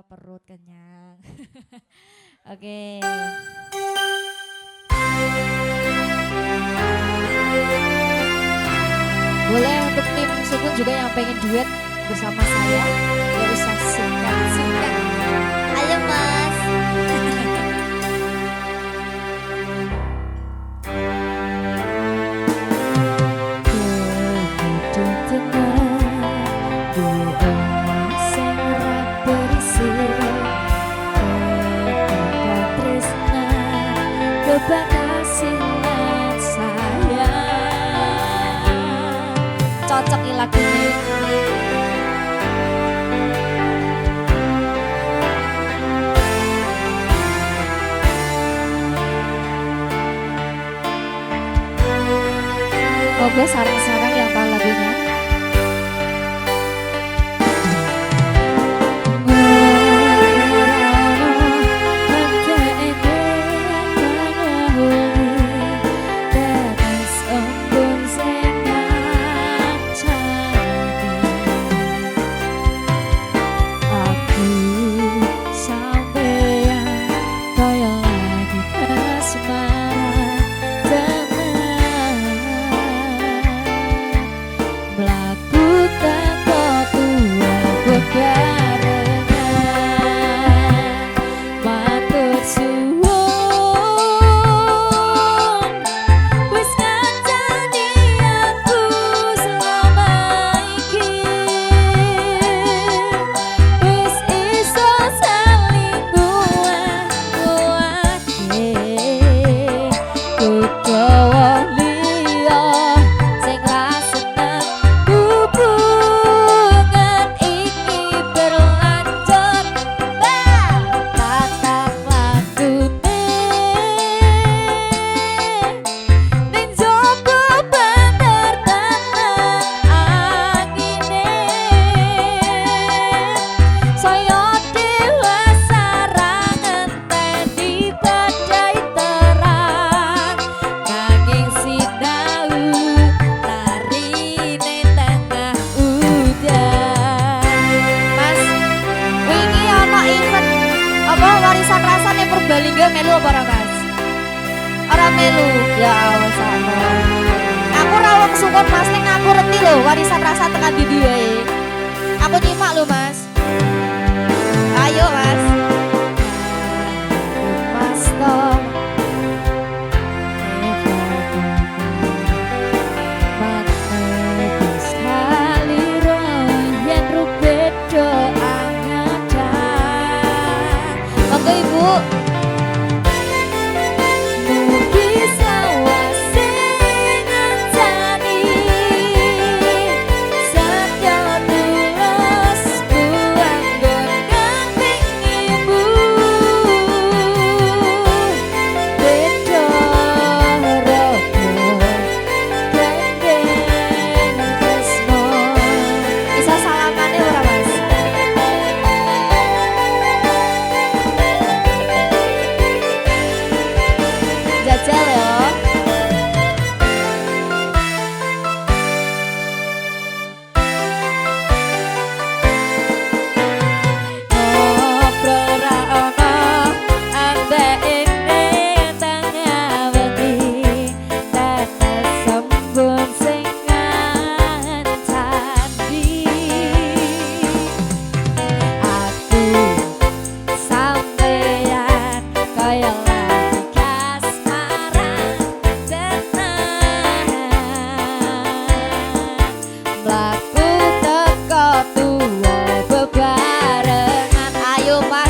perut kenyang. Oke. Boleh untuk tim Sukun juga yang pengen duet bersama saya. Gak usah singkat-singkat. Ayo mas. Cocok nih lagu ini. Moga sarang-sarang yang tahu lagunya. Warisan rasa nih Purbalingga melu apa ora Mas? Ora melu. Ya Allah sama. Aku rawang Sukun Mas ning aku reti lho warisan rasa tekan di wae. Aku nyimak lho Mas. Ayo Mas. Mas Tom. Ibu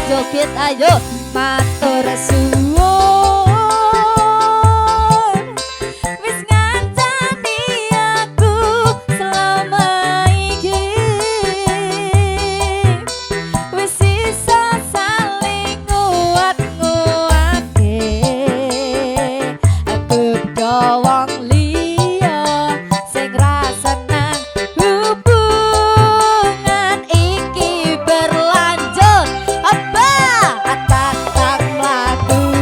joget ayo matur suwun wis ngancani aku selama iki wis iso saling nguat-nguatke aku dawang liya sing rasenang hubungan iki berlanjut apa tak mlaku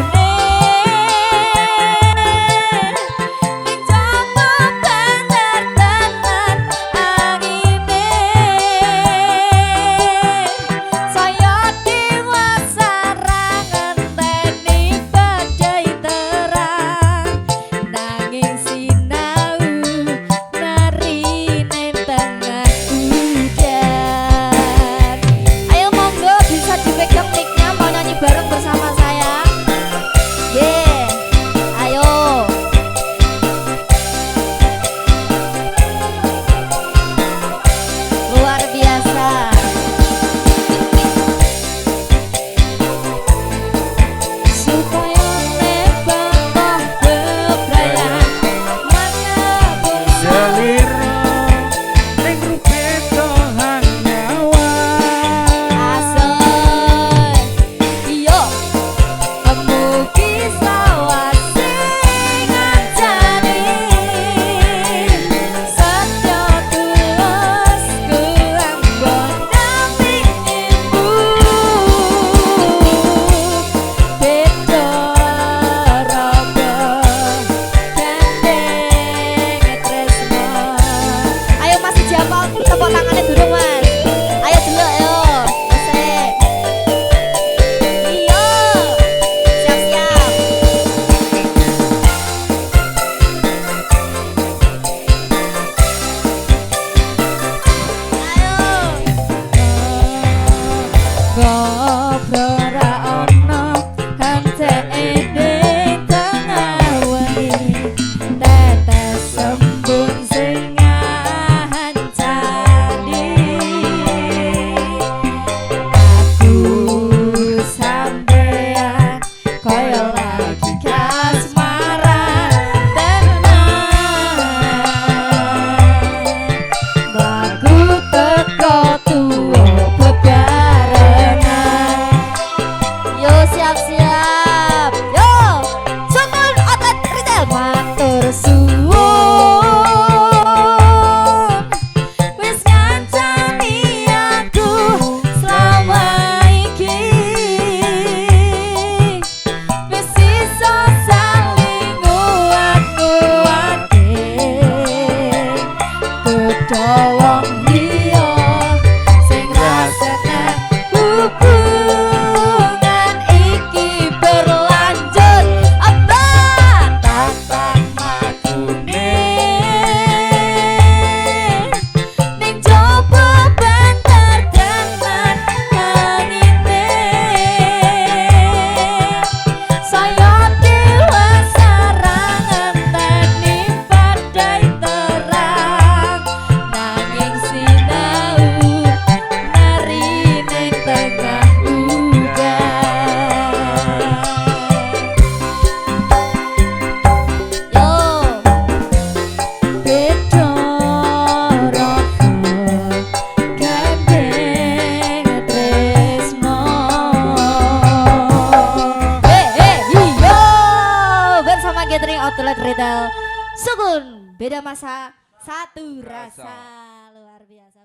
Outlet Retail Sukun, beda masa satu rasa luar biasa.